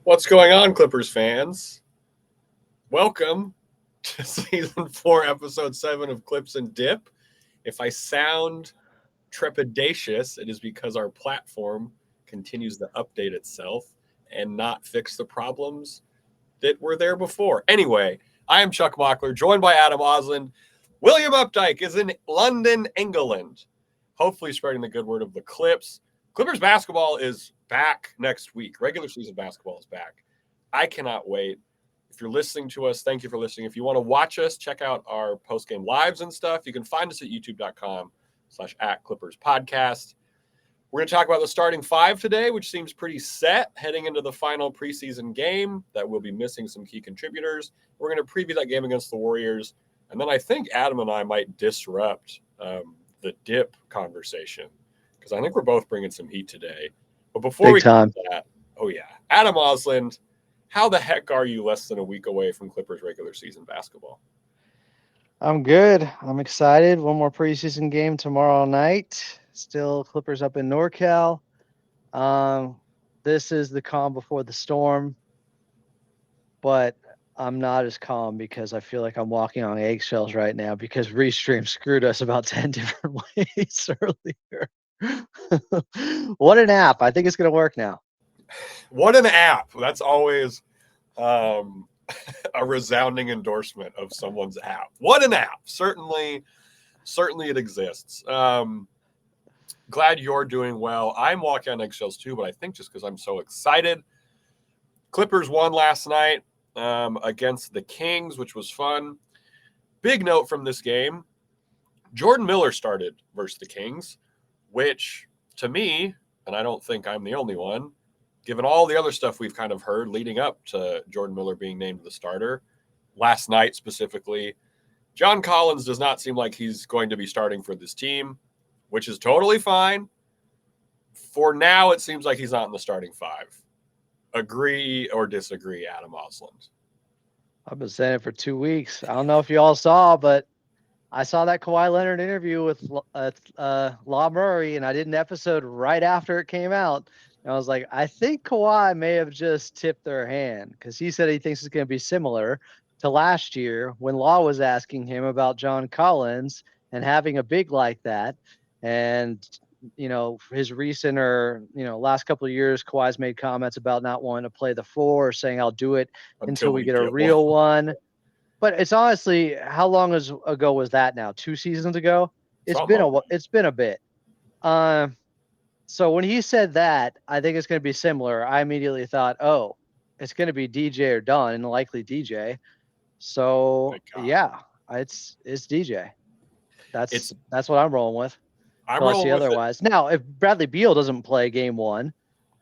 What's going on, Clippers fans? Welcome to Season 4, Episode 7 of Clips and Dip. If I sound trepidatious, it is because our platform continues to update itself and not fix the problems that were there before. Anyway, I am Chuck Mockler, joined by Adam Osland. William Updike is in London, England, hopefully spreading the good word of the Clips. Clippers basketball is back next week. Regular season basketball is back. I cannot wait. If you're listening to us, thank you for listening. If you want to watch us, check out our post-game lives and stuff. You can find us at youtube.com/@ClippersPodcast. We're going to talk about the starting five today, which seems pretty set heading into the final preseason game that will be missing some key contributors. We're going to preview that game against the Warriors. And then I think Adam and I might disrupt the dip conversation because I think we're both bringing some heat today. But before Big we time. get to that, Adam Osland, how the heck are you less than a week away from Clippers regular season basketball? I'm good. I'm excited. One more preseason game tomorrow night. Still Clippers up in NorCal. This is the calm before the storm, but I'm not as calm because I feel like I'm walking on eggshells right now because Restream screwed us about 10 different ways earlier. What an app. I think it's going to work now. What an app. That's always a resounding endorsement of someone's app. What an app. Certainly it exists. Glad you're doing well. I'm walking on eggshells too, but I think just because I'm so excited. Clippers won last night against the Kings, which was fun. Big note from this game, Jordan Miller started versus the Kings, which to me, and I don't think I'm the only one, given all the other stuff we've kind of heard leading up to Jordan Miller being named the starter, last night specifically, John Collins does not seem like he's going to be starting for this team, which is totally fine. For now, it seems like he's not in the starting five. Agree or disagree, Adam Osland? I've been saying it for 2 weeks. I don't know if you all saw, but I saw that Kawhi Leonard interview with Law Murray, and I did an episode right after it came out. And I was like, I think Kawhi may have just tipped their hand because he said he thinks it's going to be similar to last year when Law was asking him about John Collins and having a big like that. And, his recent last couple of years, Kawhi's made comments about not wanting to play the four or saying, I'll do it until we get a real one. But it's honestly, how long ago was that now? 2 seasons ago? It's been a bit. So when he said that, I think it's going to be similar. I immediately thought, oh, it's going to be DJ or Dunn, and likely DJ. So yeah, it's DJ. That's what I'm rolling with. Until I see otherwise. Now, if Bradley Beal doesn't play game one,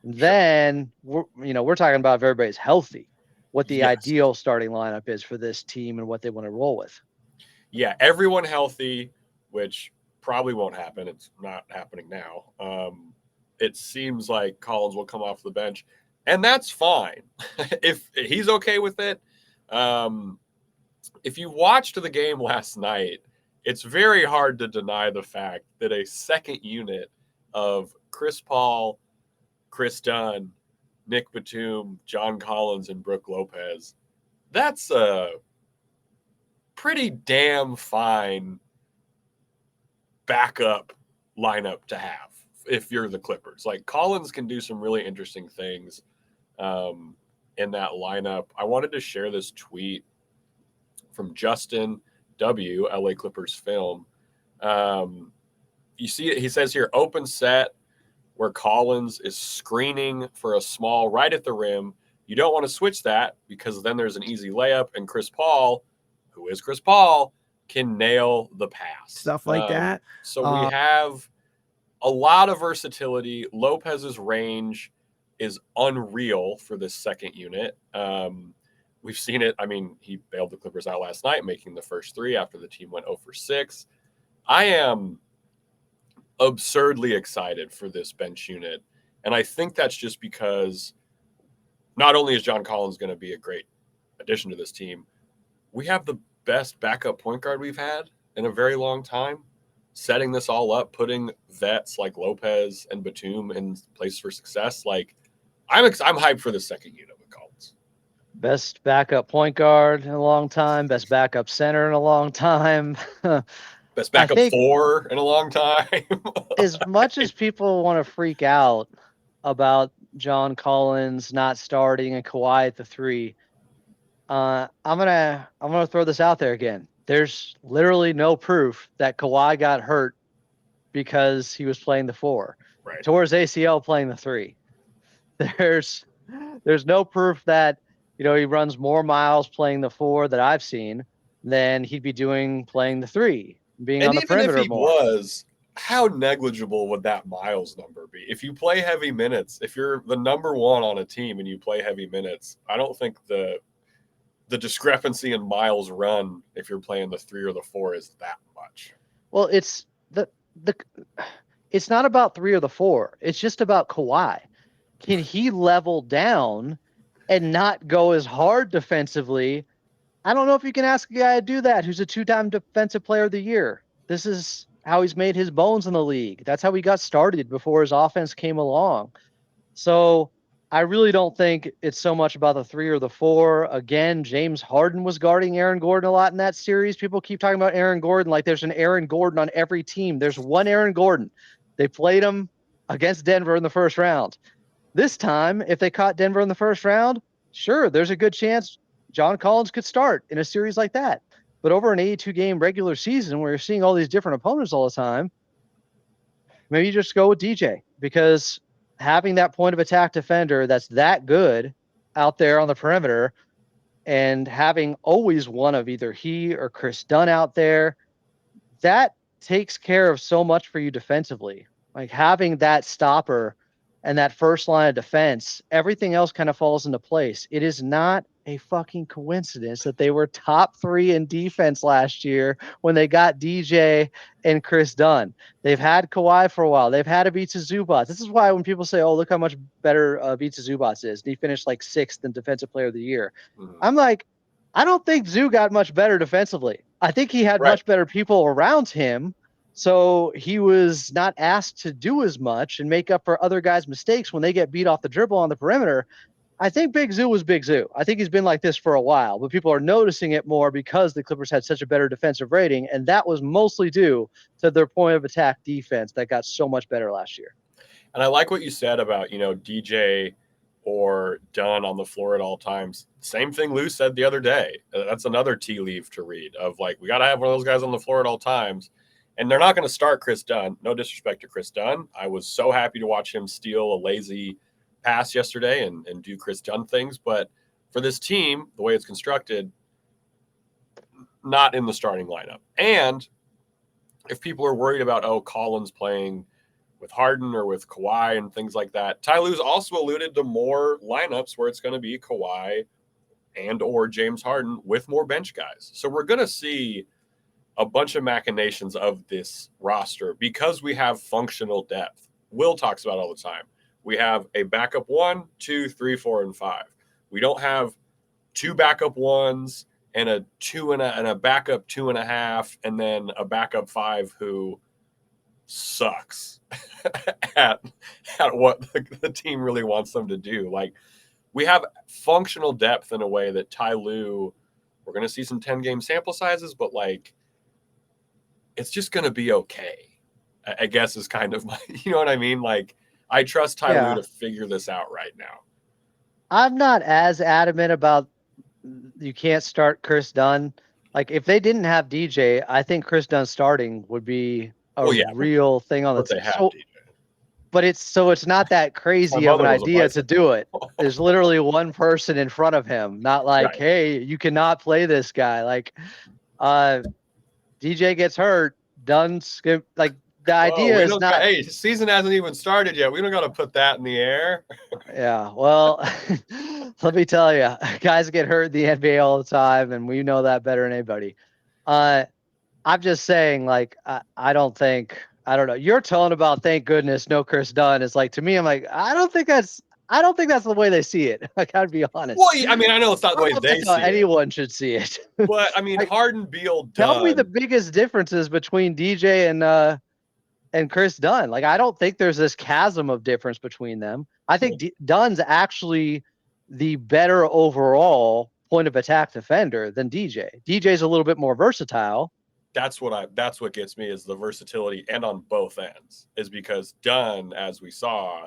then we're talking about if everybody's healthy, what the ideal starting lineup is for this team and what they want to roll with. Yeah, everyone healthy, which probably won't happen. It's not happening now. It seems like Collins will come off the bench, and that's fine if he's okay with it. If you watched the game last night, it's very hard to deny the fact that a second unit of Chris Paul, Chris Dunn, Nick Batum, John Collins, and Brook Lopez, that's a pretty damn fine backup lineup to have if you're the Clippers. Like, Collins can do some really interesting things in that lineup. I wanted to share this tweet from Justin W, LA Clippers film. You see it, he says here, open set where Collins is screening for a small right at the rim. You don't want to switch that because then there's an easy layup, and Chris Paul, who is Chris Paul, can nail the pass. Stuff like that. So we have a lot of versatility. Lopez's range is unreal for this second unit. We've seen it. I mean, he bailed the Clippers out last night, making the first three after the team went 0 for 6. I am absurdly excited for this bench unit. And I think that's just because not only is John Collins going to be a great addition to this team, we have the best backup point guard we've had in a very long time. Setting this all up, putting vets like Lopez and Batum in place for success. Like, I'm hyped for the second unit with Collins. Best backup point guard in a long time. Best backup center in a long time. Best I backup think 4 in a long time. as much as people want to freak out about John Collins not starting and Kawhi at the 3, I'm gonna throw this out there again. There's literally no proof that Kawhi got hurt because he was playing the 4. Right. Tore his ACL playing the 3. There's no proof that he runs more miles playing the 4 that I've seen than he'd be doing playing the 3, being And on the even if perimeter he more. was, how negligible would that miles number be? If you play heavy minutes, if you're the number 1 on a team and you play heavy minutes, I don't think the discrepancy in miles run if you're playing the 3 or the 4 is that much. Well, it's not about 3 or the 4. It's just about Kawhi. Can he level down and not go as hard defensively? I don't know if you can ask a guy to do that who's a 2-time defensive player of the year. This is how he's made his bones in the league. That's how he got started before his offense came along. So I really don't think it's so much about the 3 or the 4. Again, James Harden was guarding Aaron Gordon a lot in that series. People keep talking about Aaron Gordon like there's an Aaron Gordon on every team. There's one Aaron Gordon. They played him against Denver in the first round. This time, if they caught Denver in the first round, sure, there's a good chance John Collins could start in a series like that. But over an 82-game regular season where you're seeing all these different opponents all the time, maybe you just go with DJ, because having that point of attack defender that's that good out there on the perimeter and having always one of either he or Chris Dunn out there, that takes care of so much for you defensively. Like having that stopper and that first line of defense, everything else kind of falls into place. It is not a fucking coincidence that they were top 3 in defense last year when they got DJ and Chris Dunn. They've had Kawhi for a while. They've had Ivica Zubac. This is why when people say, oh, look how much better Ivica Zubac is. He finished like 6th in defensive player of the year. Mm-hmm. I'm like, I don't think Zoo got much better defensively. I think he had much better people around him. So he was not asked to do as much and make up for other guys' mistakes when they get beat off the dribble on the perimeter. I think Big Zoo was Big Zoo. I think he's been like this for a while, but people are noticing it more because the Clippers had such a better defensive rating, and that was mostly due to their point of attack defense that got so much better last year. And I like what you said about, DJ or Dunn on the floor at all times. Same thing Lou said the other day. That's another tea leaf to read of like, we got to have one of those guys on the floor at all times. And they're not going to start Chris Dunn. No disrespect to Chris Dunn. I was so happy to watch him steal a lazy pass yesterday and do Chris Dunn things. But for this team, the way it's constructed, not in the starting lineup. And if people are worried about, Collins playing with Harden or with Kawhi and things like that, Ty Lue's also alluded to more lineups where it's going to be Kawhi and or James Harden with more bench guys. So we're going to see a bunch of machinations of this roster because we have functional depth. Will talks about all the time. We have a backup 1, 2, 3, 4, and 5. We don't have 2 backup 1s and a 2 and a backup 2.5, and then a backup 5 who sucks at what the team really wants them to do. Like, we have functional depth in a way that Ty Lue, we're going to see some 10-game sample sizes, but like, it's just going to be okay, I guess is kind of my, you know what I mean? Like, I trust Ty Lue to figure this out right now. I'm not as adamant about you can't start Chris Dunn. Like, if they didn't have DJ, I think Chris Dunn starting would be a real thing on the team. But it's not that crazy of an idea to do it. There's literally one person in front of him, not like, hey, you cannot play this guy. Like, DJ gets hurt, Dunn's like, the idea is not. Hey, season hasn't even started yet. We don't got to put that in the air. Yeah, well, let me tell you, guys get hurt in the NBA all the time, and we know that better than anybody. I'm just saying, like, I don't know. You're telling about thank goodness no Chris Dunn. It's like, to me, I'm like, I don't think that's the way they see it. I gotta be honest. Well, I mean, I know it's not the way they see it. Anyone should see it. But I mean, Harden, Beal, Dunn. Tell me the biggest differences between DJ and and Chris Dunn. Like, I don't think there's this chasm of difference between them. I think Dunn's actually the better overall point of attack defender than DJ. DJ's a little bit more versatile. That's what gets me is the versatility, and on both ends, is because Dunn, as we saw,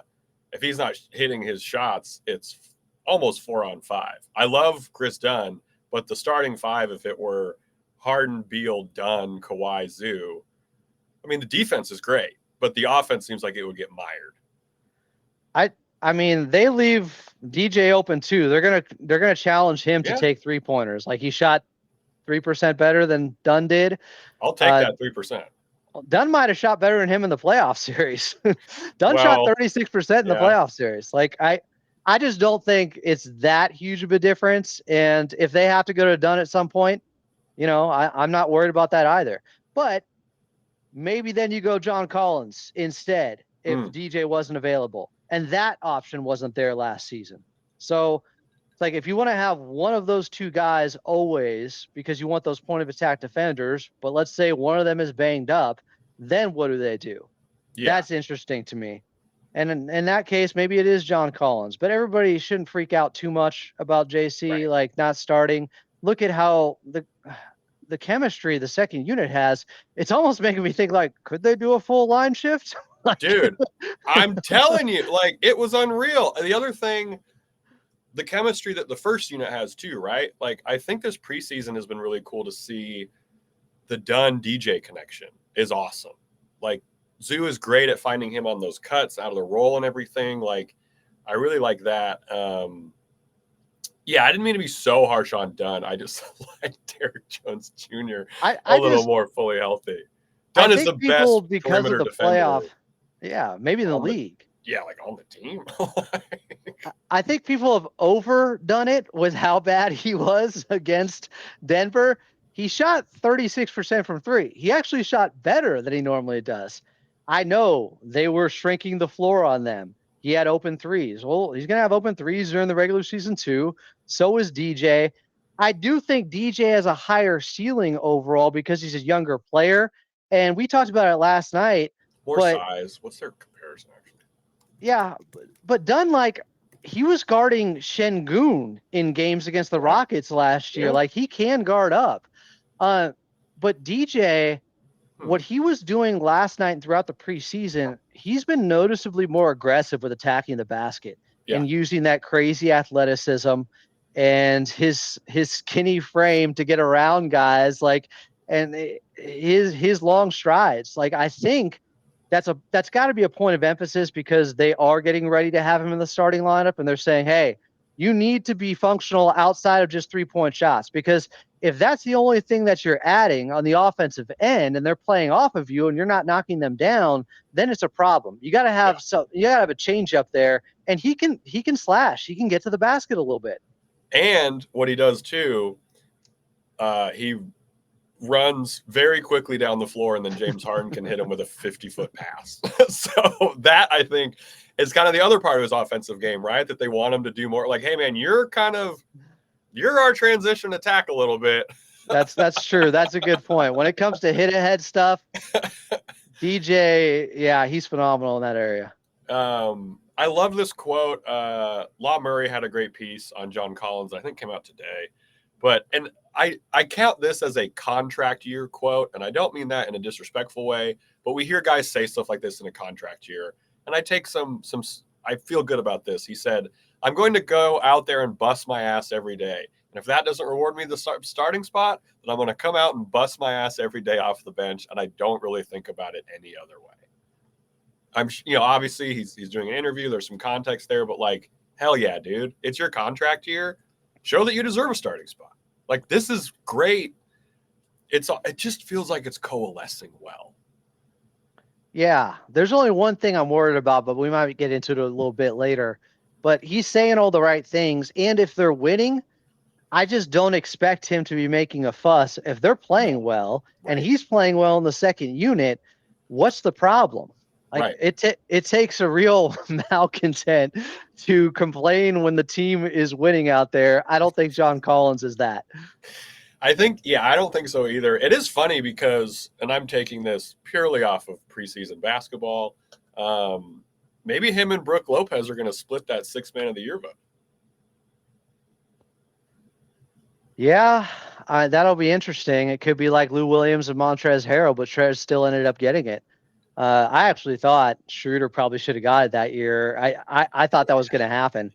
if he's not hitting his shots, it's almost 4-on-5. I love Chris Dunn, but the starting five, if it were Harden, Beal, Dunn, Kawhi, Zoo, I mean, the defense is great, but the offense seems like it would get mired. I mean, they leave DJ open too. They're gonna challenge him to take 3-pointers. Like, he shot 3% better than Dunn did. I'll take that 3%. Dunn might have shot better than him in the playoff series. Dunn shot 36% in the playoff series. Like, I just don't think it's that huge of a difference. And if they have to go to Dunn at some point, I'm not worried about that either. But maybe then you go John Collins instead if DJ wasn't available. And that option wasn't there last season. So it's like, if you want to have one of those two guys always because you want those point of attack defenders, but let's say one of them is banged up, then what do they do? Yeah. That's interesting to me. And in that case, maybe it is John Collins. But everybody shouldn't freak out too much about JC, like, not starting. Look at how the chemistry the second unit has. It's almost making me think, like, could they do a full line shift? Dude, I'm telling you, like, it was unreal. And the other thing, the chemistry that the first unit has too, right? Like, I think this preseason has been really cool to see. The Dunn DJ connection is awesome. Like, Zoo is great at finding him on those cuts out of the roll and everything. Like, I really like that. I didn't mean to be so harsh on Dunn. I just like Derrick Jones Jr. a little more fully healthy. Dunn is the best because of the defender. Playoff. Yeah, maybe in the league. Like on the team. I think people have overdone it with how bad he was against Denver. He shot 36% from three. He actually shot better than he normally does. I know they were shrinking the floor on them. He had open threes. Well, he's going to have open threes during the regular season too. So is DJ. I do think DJ has a higher ceiling overall because he's a younger player. And we talked about it last night. More size. What's their comparison, actually? Yeah, but Dunn, like, he was guarding Şengün in games against the Rockets last year. Like, he can guard up. But DJ, what he was doing last night and throughout the preseason, he's been noticeably more aggressive with attacking the basket and using that crazy athleticism and his skinny frame to get around guys, like, and his long strides. Like, I think that's got to be a point of emphasis because they are getting ready to have him in the starting lineup, and they're saying, hey, you need to be functional outside of just 3-point shots, because if that's the only thing that you're adding on the offensive end and they're playing off of you and you're not knocking them down, then it's a problem. You got to have a change up there, and he can slash. He can get to the basket a little bit. And what he does too, he runs very quickly down the floor, and then James Harden can hit him with a 50-foot pass. So that, I think, is kind of the other part of his offensive game, right? That they want him to do more. Like, hey, man, you're our transition attack a little bit. That's true. That's a good point. When it comes to hit ahead stuff, DJ, he's phenomenal in that area. I love this quote. Law Murray had a great piece on John Collins, I think came out today. And I count this as a contract year quote, and I don't mean that in a disrespectful way, but we hear guys say stuff like this in a contract year. And I take I feel good about this. He said, I'm going to go out there and bust my ass every day. And if that doesn't reward me the starting spot, then I'm going to come out and bust my ass every day off the bench. And I don't really think about it any other way. Obviously he's doing an interview. There's some context there, but like, hell yeah, dude, it's your contract year. Show that you deserve a starting spot. Like, this is great. It just feels like it's coalescing well. Yeah, there's only one thing I'm worried about, but we might get into it a little bit later. But he's saying all the right things, and if they're winning, I just don't expect him to be making a fuss. If they're playing well, and he's playing well in the second unit, what's the problem? Like, it takes a real malcontent to complain when the team is winning out there. I don't think John Collins is that. I think, yeah, I don't think so either. It is funny because, and I'm taking this purely off of preseason basketball. Maybe him and Brook Lopez are going to split that 6th man of the year vote. Yeah, that'll be interesting. It could be like Lou Williams and Montrezl Harrell, but Trez still ended up getting it. I actually thought Schroeder probably should have got it that year. I thought that was going to happen,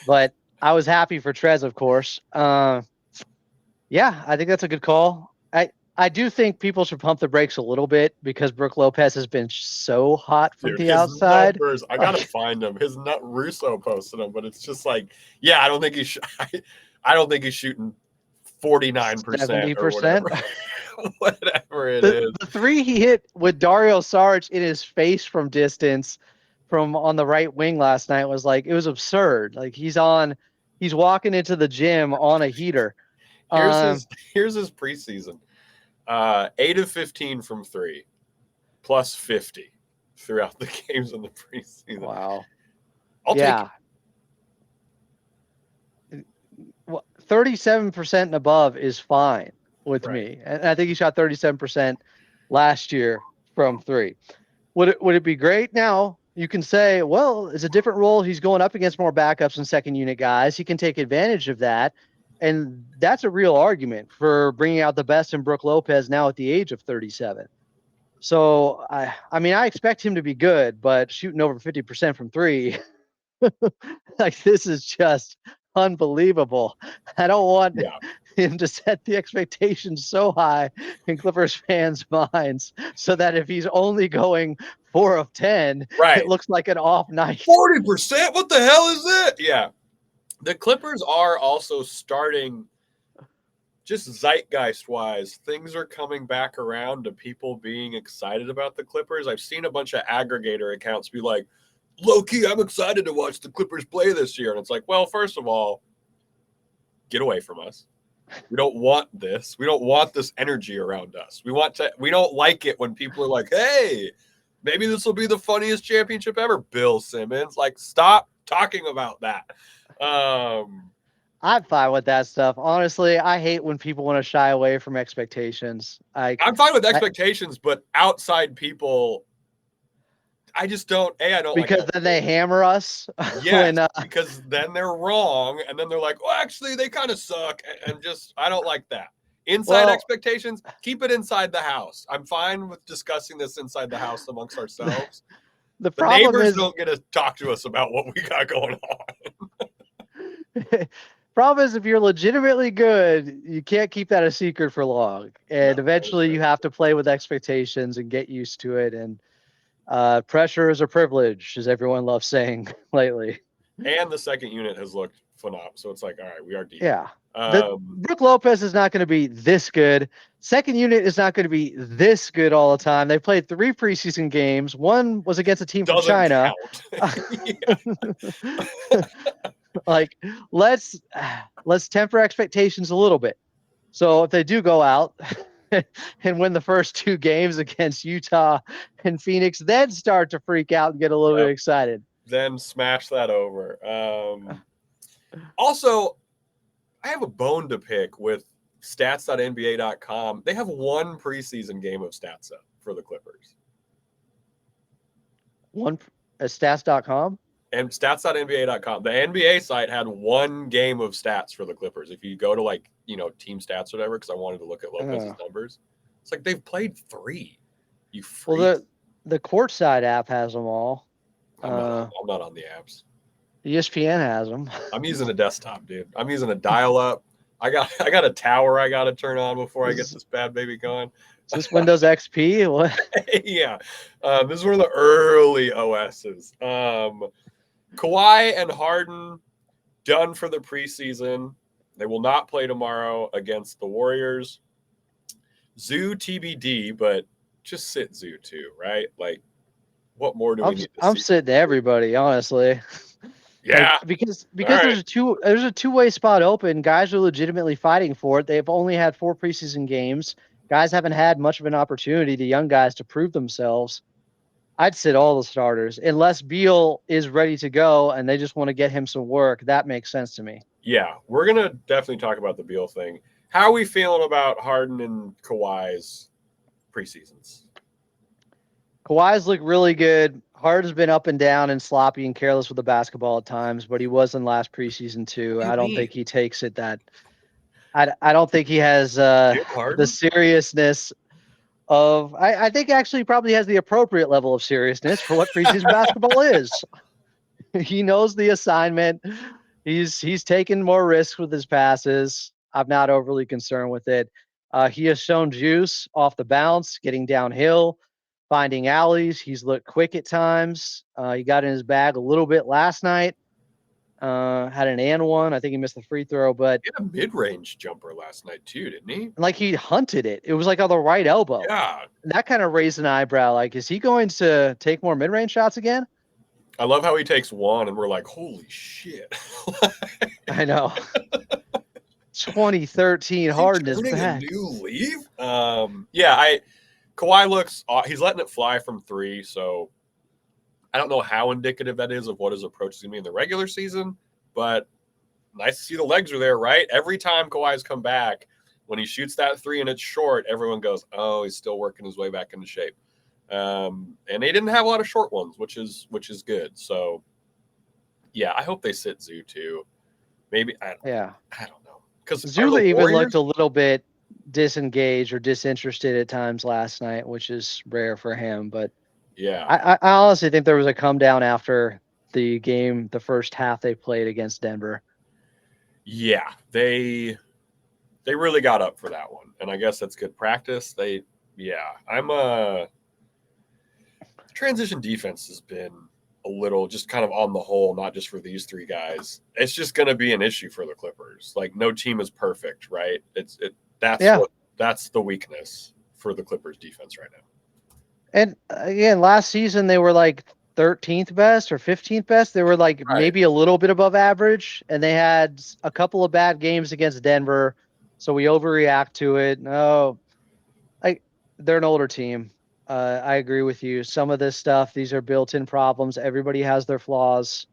but I was happy for Trez, of course. Yeah, I think that's a good call. I do think people should pump the brakes a little bit because Brook Lopez has been so hot from Dude, the his outside. numbers, I gotta find them. His nut Russo posted them, but it's just like, yeah, I don't think he's I don't think he's shooting 49% or 70%. whatever. Whatever it is. The three he hit with Dario Saric in his face from distance from on the right wing last night was like, it was absurd. Like he's walking into the gym on a heater. Here's his preseason. 8 of 15 from 3, plus 50 throughout the games in the preseason. Wow. I'll take it. Well, 37% and above is fine with Right. me. And I think he shot 37% last year from 3. Would it be great? Now you can say, well, it's a different role. He's going up against more backups and second unit guys. He can take advantage of that. And that's a real argument for bringing out the best in Brook Lopez now at the age of 37. So, I mean, I expect him to be good, but shooting over 50% from 3, like this is just unbelievable. I don't want him to set the expectations so high in Clippers fans' minds so that if he's only going 4 of 10, it looks like an off night. 40%? What the hell is it? Yeah. The Clippers are also starting, just zeitgeist-wise, things are coming back around to people being excited about the Clippers. I've seen a bunch of aggregator accounts be like, low-key, I'm excited to watch the Clippers play this year. And it's like, well, first of all, get away from us. We don't want this. We don't want this energy around us. We don't like it when people are like, hey, maybe this will be the funniest championship ever, Bill Simmons. Like, stop talking about that. I'm fine with that stuff. Honestly, I hate when people want to shy away from expectations. I'm fine with expectations, but outside people, I just don't. I don't because like then they hammer us. Yeah, because then they're wrong, and then they're like, "Well, actually, they kind of suck," and just I don't like that. Inside expectations, keep it inside the house. I'm fine with discussing this inside the house amongst ourselves. The problem neighbors is don't get to talk to us about what we got going on. Problem is, if you're legitimately good, you can't keep that a secret for long. And eventually you have to play with expectations and get used to it. And pressure is a privilege, as everyone loves saying lately. And the second unit has looked phenomenal. So it's like, all right, we are deep. Yeah. Brook Lopez is not going to be this good. Second unit is not going to be this good all the time. They played 3 preseason games. One was against a team from China. Like, let's temper expectations a little bit. So if they do go out and win the first 2 games against Utah and Phoenix, then start to freak out and get a little bit excited. Then smash that over. Also, I have a bone to pick with stats.nba.com. They have 1 preseason game of stats up for the Clippers. Stats.com? And stats.nba.com. The NBA site had 1 game of stats for the Clippers. If you go to team stats or whatever, because I wanted to look at Lopez's numbers, it's like they've played 3. You freak. Well, the courtside app has them all. I'm not on the apps. ESPN has them. I'm using a desktop, dude. I'm using a dial-up. I got a tower I got to turn on before I get this bad baby going. Is this Windows XP? What? Yeah. This is one of the early OSs. Kawhi and Harden done for the preseason. They will not play tomorrow against the Warriors. Zoo TBD, but just sit Zoo too, right? Like, what more do we need to see? I'm sitting everybody, honestly. Yeah. Because there's a two-way spot open. Guys are legitimately fighting for it. They've only had 4 preseason games. Guys haven't had much of an opportunity, the young guys, to prove themselves. I'd sit all the starters unless Beal is ready to go and they just want to get him some work. That makes sense to me. Yeah, we're going to definitely talk about the Beal thing. How are we feeling about Harden and Kawhi's preseasons? Kawhi's look really good. Harden's been up and down and sloppy and careless with the basketball at times, but he was in last preseason too. What do you I don't mean? think he takes it that. I don't think he has Jim the Harden? seriousness of. I think actually he probably has the appropriate level of seriousness for what preseason basketball is. He knows the assignment. He's taken more risks with his passes. I'm not overly concerned with it. He has shown juice off the bounce, getting downhill, finding alleys. He's looked quick at times. He got in his bag a little bit last night. Had an and one. I think he missed the free throw, but He had a mid-range jumper last night too, didn't he? like he hunted it. It was like on the right elbow. Yeah. That kind of raised an eyebrow. Like, is he going to take more mid-range shots again? I love how he takes one and we're like, holy shit. I know. 2013 Harden is turning back. a new leaf. Kawhi looks. He's letting it fly from three, so I don't know how indicative that is of what his approach is going to be in the regular season. But nice to see the legs are there, right? Every time Kawhi's come back, when he shoots that three and it's short, everyone goes, "Oh, he's still working his way back into shape." And they didn't have a lot of short ones, which is good. So, yeah, I hope they sit Zoo too. Maybe I don't know. Because Zula even looked a little bit disengaged or disinterested at times last night, which is rare for him. But yeah, I honestly think there was a come down after the game, the first half they played against Denver. Yeah, they really got up for that one, and I guess that's good practice. I'm a transition defense has been a little just kind of on the whole, not just for these three guys. It's just going to be an issue for the Clippers. Like no team is perfect, right? That's the weakness for the Clippers defense right now. And again, last season they were like 13th best or 15th best. They were like maybe a little bit above average, and they had a couple of bad games against Denver, so we overreact to it. No, they're an older team. I agree with you. Some of this stuff, these are built-in problems. Everybody has their flaws,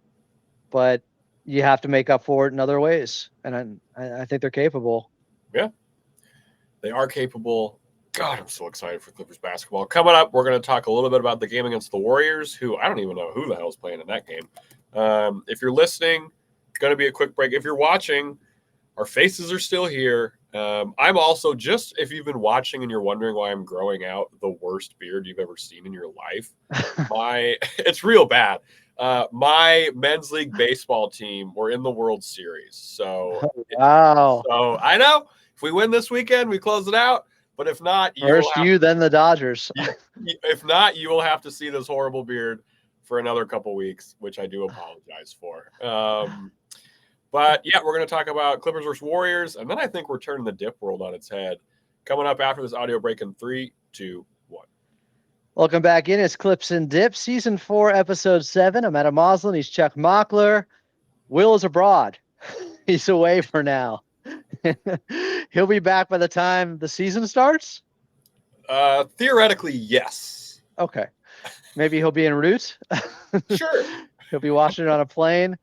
but you have to make up for it in other ways. And I think they're capable. Yeah, they are capable. God, I'm so excited for Clippers basketball. Coming up, we're going to talk a little bit about the game against the Warriors, who I don't even know who the hell is playing in that game. If you're listening, going to be a quick break. If you're watching, our faces are still here. I'm also just, if you've been watching and you're wondering why I'm growing out the worst beard you've ever seen in your life, it's real bad. My men's league baseball team were in the World Series. So, wow. So I know if we win this weekend, we close it out. But if not, then the Dodgers. If not, you will have to see this horrible beard for another couple weeks, which I do apologize for. But yeah, we're going to talk about Clippers versus Warriors, and then I think we're turning the dip world on its head. Coming up after this audio break in 3, 2, 1. Welcome back in. It's Clips and Dips, Season 4, Episode 7. I'm Adam Moslin. He's Chuck Mockler. Will is abroad. He's away for now. He'll be back by the time the season starts? Theoretically, yes. Okay. Maybe he'll be en route. Sure. He'll be watching it on a plane.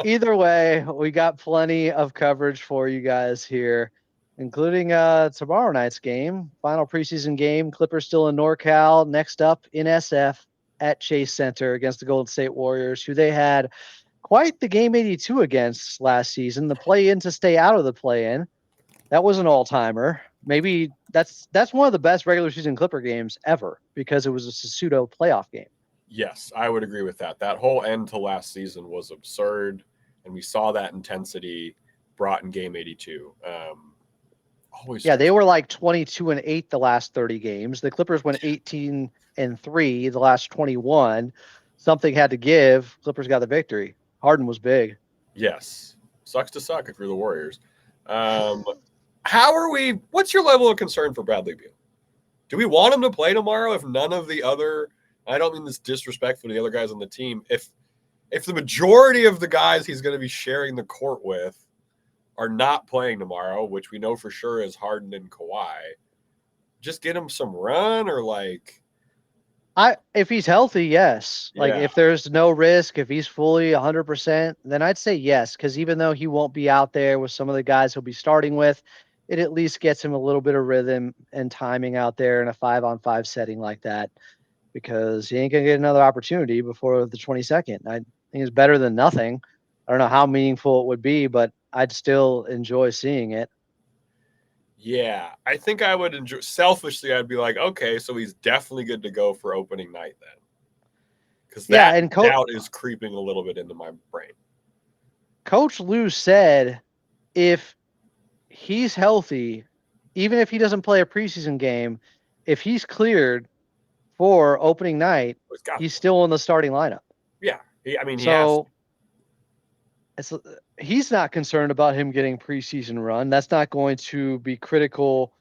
Either way, we got plenty of coverage for you guys here, including tomorrow night's game, final preseason game. Clippers still in NorCal. Next up in SF at Chase Center against the Golden State Warriors, who they had quite the game 82 against last season. The play-in to stay out of the play-in. That was an all-timer. Maybe that's one of the best regular season Clipper games ever because it was a pseudo playoff game. Yes, I would agree with that. That whole end to last season was absurd, and we saw that intensity brought in game 82. They were like 22-8 the last 30 games. The Clippers went 18-3 the last 21. Something had to give. Clippers got the victory. Harden was big. Yes. Sucks to suck if you're the Warriors. What's your level of concern for Bradley Beal? Do we want him to play tomorrow if none of the other, I don't mean this disrespectful to the other guys on the team, if the majority of the guys he's going to be sharing the court with are not playing tomorrow, which we know for sure is Harden and Kawhi, just get him some run or like... If he's healthy, yes. Like if there's no risk, if he's fully 100%, then I'd say yes. Because even though he won't be out there with some of the guys he'll be starting with, it at least gets him a little bit of rhythm and timing out there in a 5-on-5 setting like that, because he ain't going to get another opportunity before the 22nd. I think it's better than nothing. I don't know how meaningful it would be, but I'd still enjoy seeing it. Yeah, I think I would enjoy. Selfishly, I'd be like, okay, so he's definitely good to go for opening night then, because that doubt is creeping a little bit into my brain. Coach Lou said if he's healthy, even if he doesn't play a preseason game, if he's cleared for opening night, he's still in the starting lineup. Yeah, he's not concerned about him getting preseason run. That's not going to be critical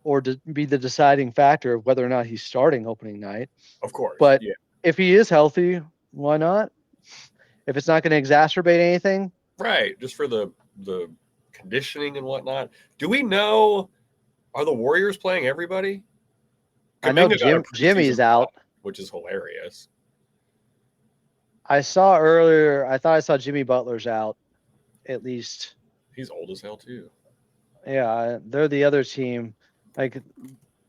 or be the deciding factor of whether or not he's starting opening night. Of course. But if he is healthy, why not? If it's not going to exacerbate anything. Right. Just for the conditioning and whatnot. Do we know, are the Warriors playing everybody? I know Jimmy's out, which is hilarious. I saw earlier, I thought I saw Jimmy Butler's out, at least. He's old as hell, too. Yeah, they're the other team. Like,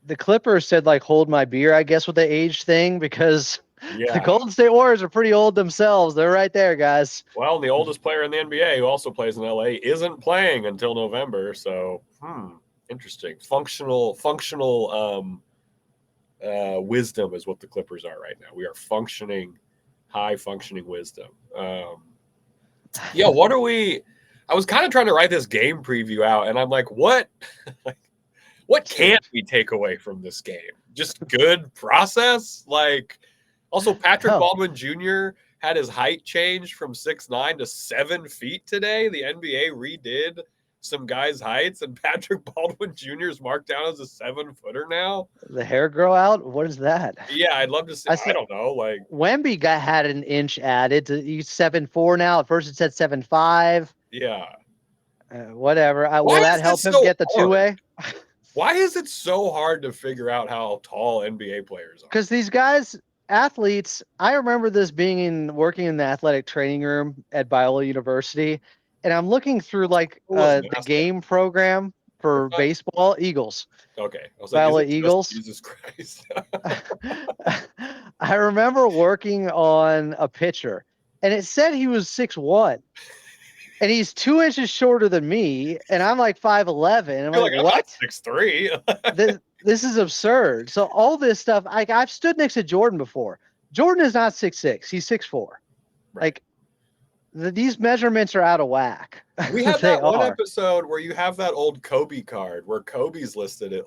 the Clippers said, like, hold my beer, I guess, with the age thing, because the Golden State Warriors are pretty old themselves. They're right there, guys. Well, the oldest player in the NBA, who also plays in LA, isn't playing until November. So, interesting. Functional wisdom is what the Clippers are right now. We are high functioning wisdom. What are we? I was kind of trying to write this game preview out, and I'm like, what? What can't we take away from this game? Just good process? Like, also Patrick Baldwin Jr. had his height changed from 6'9" to 7 feet today. The NBA redid some guys' heights, and Patrick Baldwin Jr. is marked down as a 7-footer now. The hair grow out? What is that? Yeah, I'd love to see. I don't know. Like, Wemby had an inch added. He's 7'4" now. At first it said 7'5". Yeah. Whatever. Will that help him get the two-way? Why is it so hard to figure out how tall NBA players are? Because these guys, athletes, I remember this working in the athletic training room at Biola University, and I'm looking through the game program for baseball, Eagles. Okay. I was Biola Eagles. Jesus Christ. I remember working on a pitcher, and it said he was 6'1". And he's 2 inches shorter than me, and I'm like 5'11". I'm like, what? 6'3". This is absurd. So all this stuff, I've stood next to Jordan before. Jordan is not 6'6". He's 6'4". Right. These measurements are out of whack. We had that one episode where you have that old Kobe card where Kobe's listed at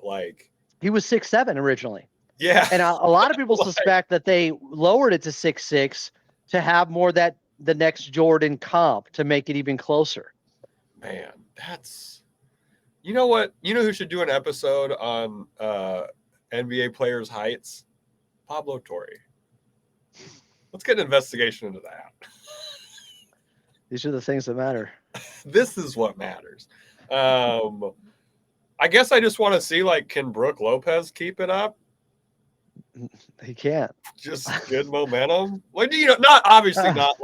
he was 6'7" originally. Yeah. And a lot of people suspect that they lowered it to 6'6" to have more the next Jordan comp to make it even closer. Man, that's, you know what? You know who should do an episode on NBA players' heights? Pablo Torre. Let's get an investigation into that. These are the things that matter. This is what matters. I guess I just want to see, can Brook Lopez keep it up? He can't. Just good momentum. Not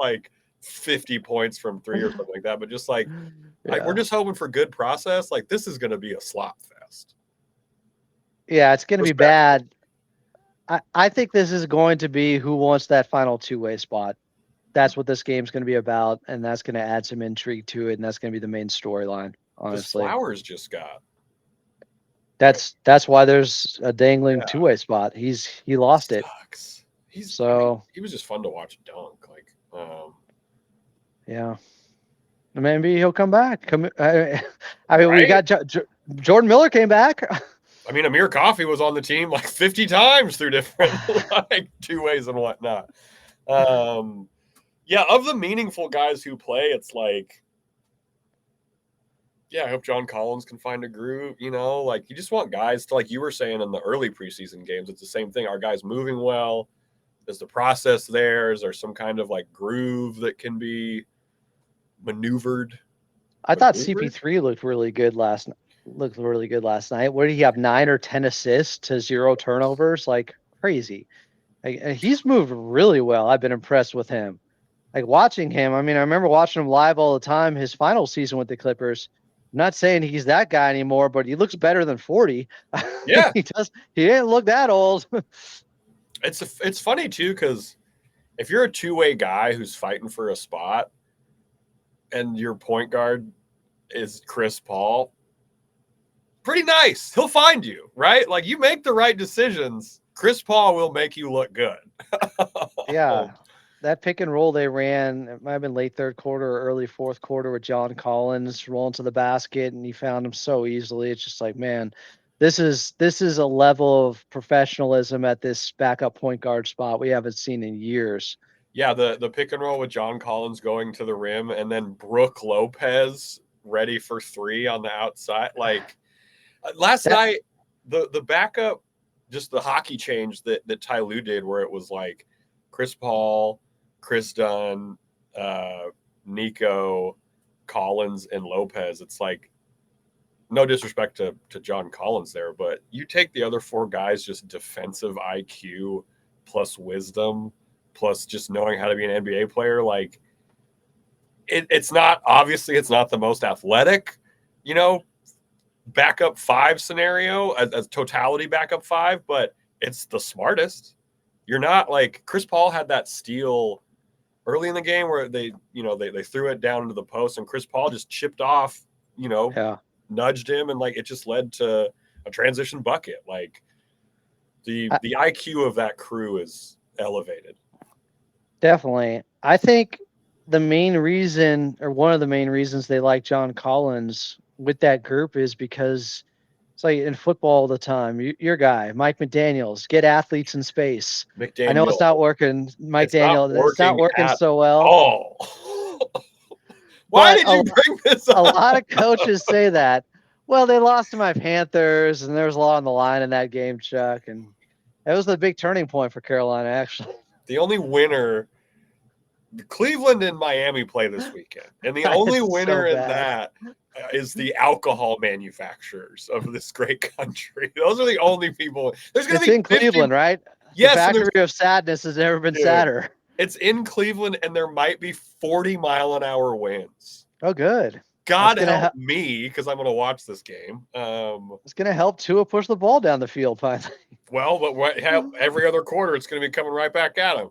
50 points from 3 or something like that, but just we're just hoping for good process. This is going to be a slop fest. Yeah, it's going to be bad. I think this is going to be who wants that final two-way spot. That's what this game's going to be about, and that's going to add some intrigue to it, and that's going to be the main storyline, honestly. Flowers just got. That's why there's a dangling two-way spot. He lost it. He was just fun to watch dunk. Yeah. Maybe he'll come back. We got Jordan Miller came back. Amir Coffey was on the team 50 times through different two ways and whatnot. Of the meaningful guys who play, it's I hope John Collins can find a groove. You just want guys to, you were saying in the early preseason games, it's the same thing. Are guys moving well? Is the process there? Is there some kind of groove that can be maneuvered? I thought CP3 looked really good last night. Where did he have 9 or 10 assists to 0 turnovers? Crazy. He's moved really well. I've been impressed with him. Watching him, I remember watching him live all the time. His final season with the Clippers, not saying he's that guy anymore, but he looks better than 40. Yeah, He does. He didn't look that old. it's funny too because if you're a two-way guy who's fighting for a spot and your point guard is Chris Paul, pretty nice. He'll find you, right? Like you make the right decisions, Chris Paul will make you look good. Yeah. That pick and roll they ran, it might have been late third quarter or early fourth quarter with John Collins rolling to the basket, and he found him so easily. It's just like, man, this is a level of professionalism at this backup point guard spot we haven't seen in years. Yeah, the pick and roll with John Collins going to the rim and then Brook Lopez ready for three on the outside. Like last That night, the backup, just the hockey change that Ty Lue did, where it was like Chris Paul, Chris Dunn, Nico, Collins, and Lopez. It's like no disrespect to John Collins there, but you take the other four guys, just defensive IQ plus wisdom plus just knowing how to be an NBA player. Like it's not obviously it's not the most athletic, backup five scenario as totality backup five, but it's the smartest. You're not like Chris Paul had that steal early in the game where they threw it down into the post and Chris Paul just chipped off, yeah. nudged him, and like it just led to a transition bucket. Like the IQ of that crew is elevated. Definitely. I think the main reason, or one of the main reasons they like John Collins with that group is because it's like in football all the time. Your guy, Mike McDaniels, get athletes in space. I know it's McDaniel, not working, Mike it's not Daniel. It's not working working at so well. all. Why But did you bring this a up? lot of coaches say that. Well, they lost to my Panthers, and there was a lot on the line in that game, Chuck. And it was the big turning point for Carolina, actually. The only winner, Cleveland and Miami play this weekend, and the only It's winner so in bad. that is the alcohol manufacturers of this great country. Those are the only people. There's going to It's be in 50. Cleveland, right? The Yes, and factory of sadness has never been sadder. it's in Cleveland, and there might be 40-mile-an-hour winds. Oh, good. God help me, because I'm going to watch this game. It's going to help Tua push the ball down the field finally. Well, but every other quarter, it's going to be coming right back at him.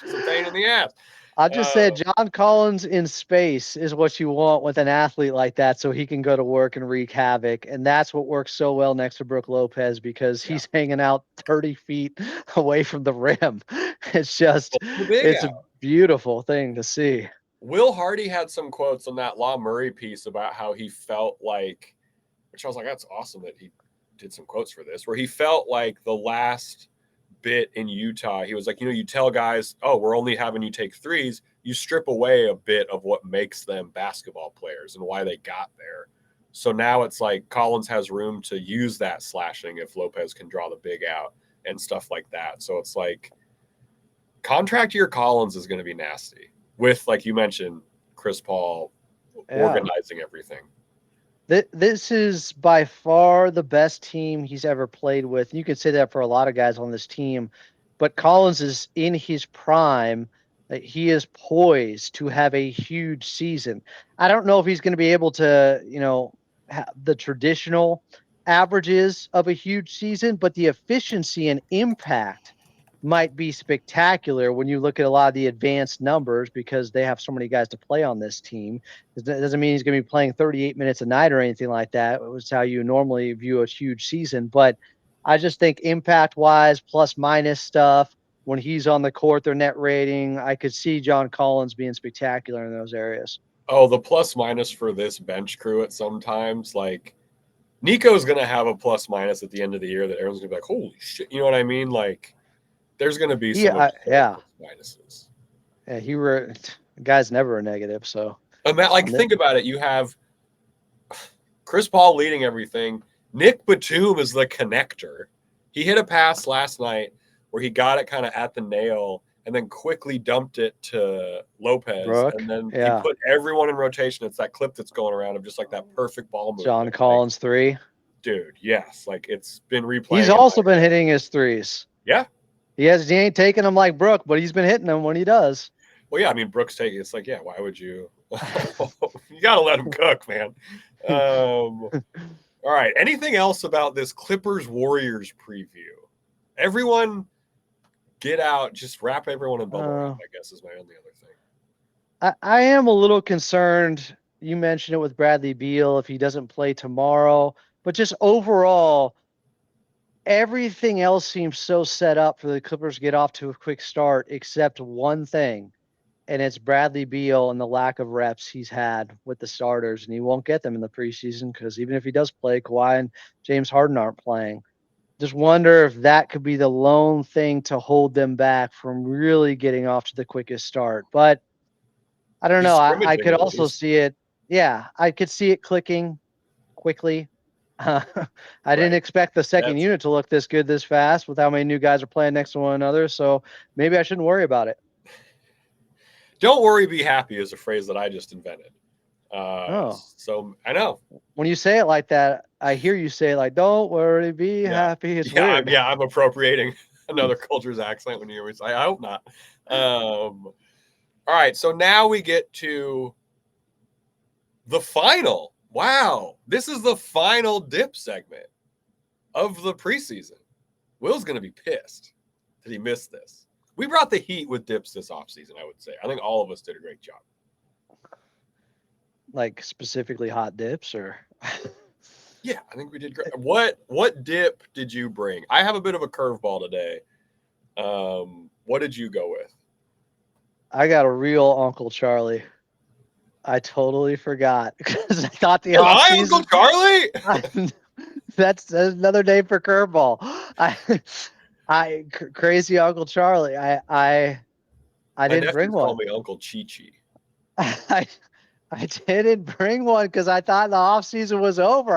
Just a pain in the ass. I just said John Collins in space is what you want with an athlete like that, so he can go to work and wreak havoc. And that's what works so well next to Brook Lopez because he's hanging out 30 feet away from the rim. It's just, it's a beautiful thing to see. Will Hardy had some quotes on that Law Murray piece about how he felt like, which I was like, that's awesome that he did some quotes for this, where he felt like the last bit in Utah, he was like, you tell guys, oh, we're only having you take threes. You strip away a bit of what makes them basketball players and why they got there. So now it's like Collins has room to use that slashing if Lopez can draw the big out and stuff like that. So it's like contract year Collins is going to be nasty with, like you mentioned, Chris Paul organizing everything. This is by far the best team he's ever played with. You could say that for a lot of guys on this team, but Collins is in his prime. He is poised to have a huge season. I don't know if he's going to be able to, have the traditional averages of a huge season, but the efficiency and impact might be spectacular when you look at a lot of the advanced numbers because they have so many guys to play on this team. It doesn't mean he's going to be playing 38 minutes a night or anything like that, which is how you normally view a huge season. But I just think impact-wise, plus-minus stuff, when he's on the court, their net rating, I could see John Collins being spectacular in those areas. Oh, the plus-minus for this bench crew at sometimes, like Nico's going to have a plus-minus at the end of the year that everyone's going to be like, holy shit. You know what I mean? Like, there's going to be some minuses. Yeah, the guy's never a negative. So, think about it. You have Chris Paul leading everything. Nick Batum is the connector. He hit a pass last night where he got it kind of at the nail and then quickly dumped it to Lopez. Brooke, and then he put everyone in rotation. It's that clip that's going around of just like that perfect ball move. John Collins 3. Dude, yes. Like it's been replayed. He's also been hitting his threes. Yeah. He ain't taking them like Brook, but he's been hitting them when he does. Well, yeah, I mean, Brooks taking it's like, yeah, why would you? gotta let them cook, man. All right. Anything else about this Clippers Warriors preview? Everyone get out, just wrap everyone in bubble wrap, I guess, is my only other thing. I am a little concerned. You mentioned it with Bradley Beal if he doesn't play tomorrow, but just overall, everything else seems so set up for the Clippers to get off to a quick start, except one thing, and it's Bradley Beal and the lack of reps he's had with the starters, and he won't get them in the preseason because even if he does play, Kawhi and James Harden aren't playing. Just wonder if that could be the lone thing to hold them back from really getting off to the quickest start. But I don't know. I could also see it. Yeah, I could see it clicking quickly. I didn't expect the second unit to look this good this fast with how many new guys are playing next to one another. So maybe I shouldn't worry about it. Don't worry, be happy is a phrase that I just invented. So I know. When you say it like that, I hear you say like, don't worry, be happy. It's weird. I'm appropriating another culture's accent when you hear me say, I hope not. All right, so now we get to the final. Wow, this is the final dip segment of the preseason. Will's going to be pissed that he missed this. We brought the heat with dips this offseason, I would say. I think all of us did a great job. Like specifically hot dips or? Yeah, I think we did great. What dip did you bring? I have a bit of a curveball today. What did you go with? I got a real Uncle Charlie. I totally forgot because I thought the offseason. Uncle Charlie? That's another name for curveball. Crazy Uncle Charlie. I didn't bring one. Call me Uncle Chi-Chi. I didn't bring one because I thought the offseason was over.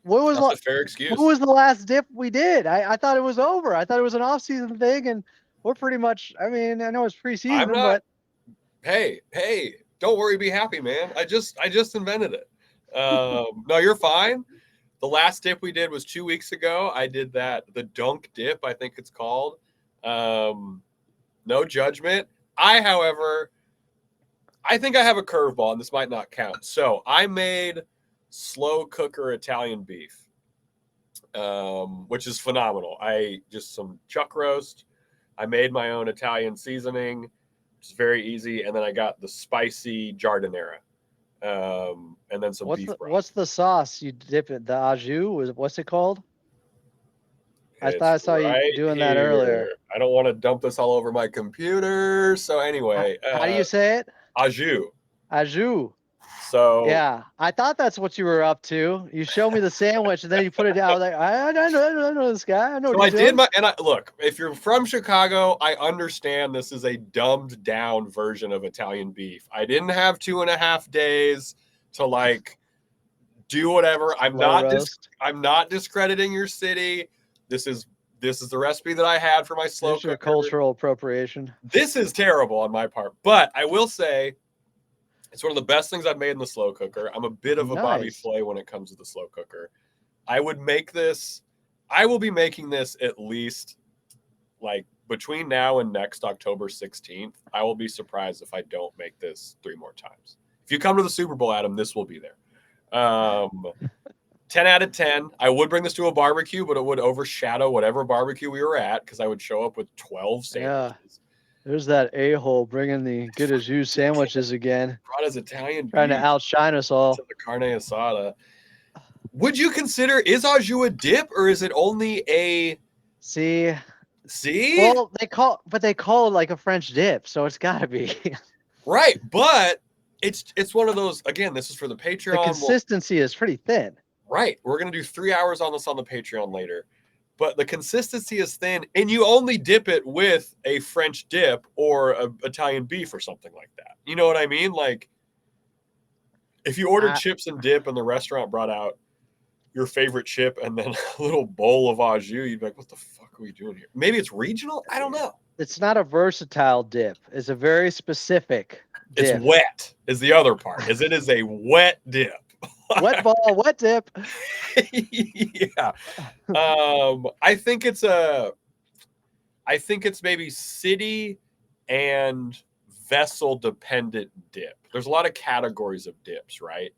That's a fair excuse. What was the last dip we did? I thought it was over. I thought it was an offseason thing, and we're pret're much. I mean, I know it's preseason, but hey, don't worry, be happy, man. I just invented it. No, you're fine. The last dip we did was 2 weeks ago. I did the dunk dip, I think it's called. No judgment. However, I think I have a curveball, and this might not count. So I made slow cooker Italian beef, which is phenomenal. Just some chuck roast. I made my own Italian seasoning, which is very easy. And then I got the spicy giardiniera. And then some beef broth. What's the sauce you dip it? The au jus? What's it called? I thought I saw you doing that earlier. I don't want to dump this all over my computer. So anyway. How do you say it? Au jus. Au jus. So yeah, I thought that's what you were up to. You showed me the sandwich and then you put it down. Like I know this guy. I know. So I did look. If you're from Chicago, I understand this is a dumbed down version of Italian beef. I didn't have 2.5 days to do whatever. I'm not discrediting your city. This is the recipe that I had for my slow cooker. Cultural appropriation. This is terrible on my part, but I will say it's one of the best things I've made in the slow cooker. I'm a bit of a Bobby Flay when it comes to the slow cooker. I will be making this at least between now and next October 16th. I will be surprised if I don't make this 3 more times. If you come to the Super Bowl, Adam, this will be there. 10 out of 10. I would bring this to a barbecue, but it would overshadow whatever barbecue we were at because I would show up with 12 sandwiches. Yeah. There's that a-hole bringing the good as you sandwiches again. Brought his Italian trying to outshine us all. The carne asada. Would you consider, is au jus a dip or is it only a... See? Well, they call it like a French dip, so it's got to be. Right, but it's one of those, again, this is for the Patreon. The consistency is pretty thin. Right. We're going to do 3 hours on this on the Patreon later. But the consistency is thin, and you only dip it with a French dip or an Italian beef or something like that. You know what I mean? If you ordered chips and dip and the restaurant brought out your favorite chip and then a little bowl of au jus, you'd be like, what the fuck are we doing here? Maybe it's regional? I don't know. It's not a versatile dip. It's a very specific dip. It's wet is the other part. It is a wet dip. Wet ball, wet dip. Yeah. I think it's maybe city and vessel dependent dip. There's a lot of categories of dips, right?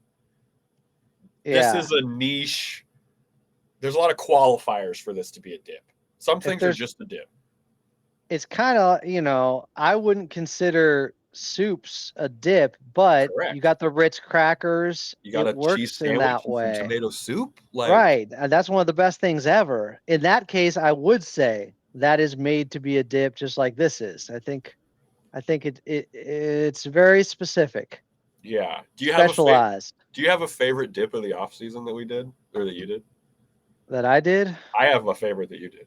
Yeah. This is a niche. There's a lot of qualifiers for this to be a dip. Some things are just a dip. It's kind of, I wouldn't consider soups a dip, but Correct. you got the Ritz crackers. You got it a cheese works in sandwich that and way. some tomato soup. Right. That's one of the best things ever. In that case, I would say that is made to be a dip, just like this is. I think it's very specific. Yeah. Do you specialized? have a favorite dip of the off season that we did or that you did? That I did? I have a favorite that you did.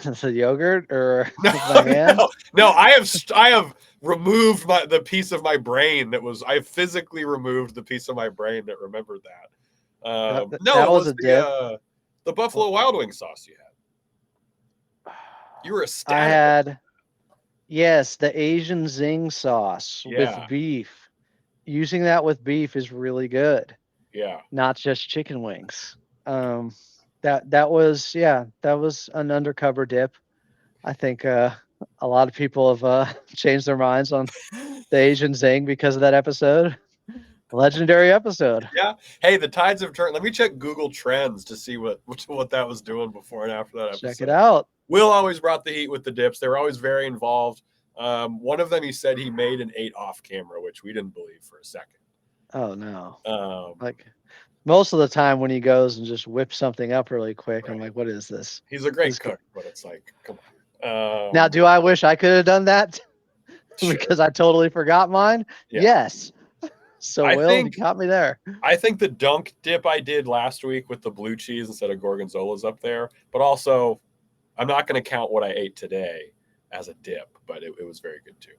The yogurt or my hands? No. I have removed the piece of my brain that was. I physically removed the piece of my brain that remembered that. That was a dip. The Buffalo Wild Wings sauce you had. You were ecstatic. I had, yes, the Asian zing sauce with beef. Using that with beef is really good. Yeah. Not just chicken wings. That was an undercover dip. I think a lot of people have changed their minds on the Asian zing because of that episode. Legendary episode. Yeah. Hey, the tides have turned. Let me check Google Trends to see what that was doing before and after that episode. Check it out. Will always brought the heat with the dips. They were always very involved. One of them, he said he made and ate off camera, which we didn't believe for a second. Oh no. Like most of the time when he goes and just whips something up really quick, right. I'm like, what is this? He's a great cook, but it's like, come on. Now, do I wish I could have done that? Because I totally forgot mine? Yeah. Yes. So you got me there. I think the dunk dip I did last week with the blue cheese instead of gorgonzola's up there, but also I'm not going to count what I ate today as a dip, but it was very good too.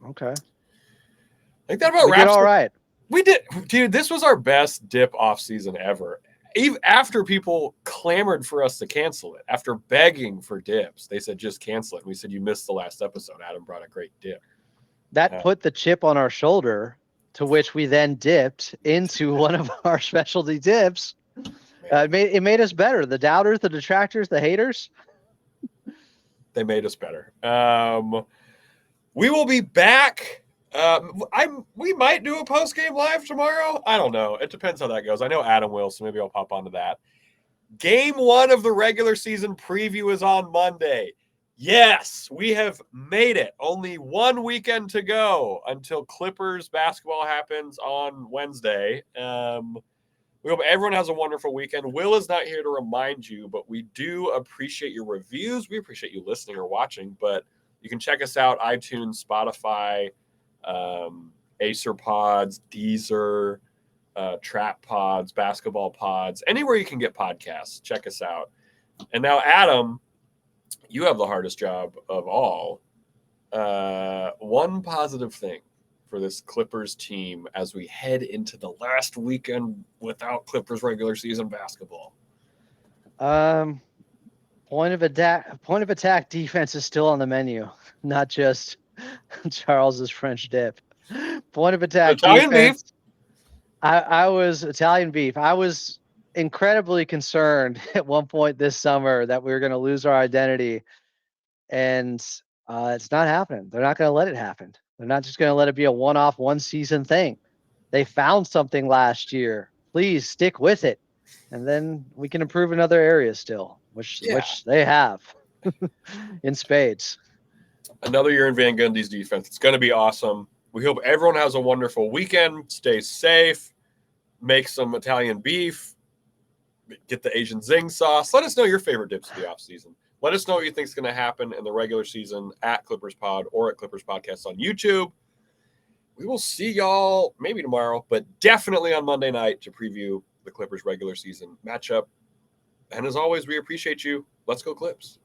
Okay. I think that about wraps. All right. We did, dude. This was our best dip off season ever. Even after people clamored for us to cancel it, after begging for dips, they said just cancel it. And we said you missed the last episode. Adam brought a great dip. That put the chip on our shoulder, to which we then dipped into one of our specialty dips. It made us better. The doubters, the detractors, the haters. They made us better. We will be back. We might do a post-game live tomorrow. I don't know. It depends how that goes. I know Adam will, so maybe I'll pop onto that. Game 1 of the regular season preview is on Monday. Yes, we have made it. Only one weekend to go until Clippers basketball happens on Wednesday. We hope everyone has a wonderful weekend. Will is not here to remind you, but we do appreciate your reviews. We appreciate you listening or watching, but you can check us out, iTunes, Spotify, Acer Pods, Deezer, Trap Pods, Basketball Pods, anywhere you can get podcasts. Check us out. And now, Adam, you have the hardest job of all. One positive thing for this Clippers team as we head into the last weekend without Clippers regular season basketball. Point of attack defense is still on the menu, not just Charles's French dip. Point of attack Italian defense. beef. I was Italian beef. I was incredibly concerned at one point this summer that we were going to lose our identity, and it's not happening. They're not going to let it happen. They're not just going to let it be a one-off, one-season thing. They found something last year. Please stick with it, and then we can improve in other areas still, which they have in spades. Another year in Van Gundy's defense. It's going to be awesome. We hope everyone has a wonderful weekend. Stay safe. Make some Italian beef. Get the Asian zing sauce. Let us know your favorite dips of the offseason. Let us know what you think is going to happen in the regular season at Clippers Pod or at Clippers Podcast on YouTube. We will see y'all maybe tomorrow, but definitely on Monday night to preview the Clippers regular season matchup. And as always, we appreciate you. Let's go Clips.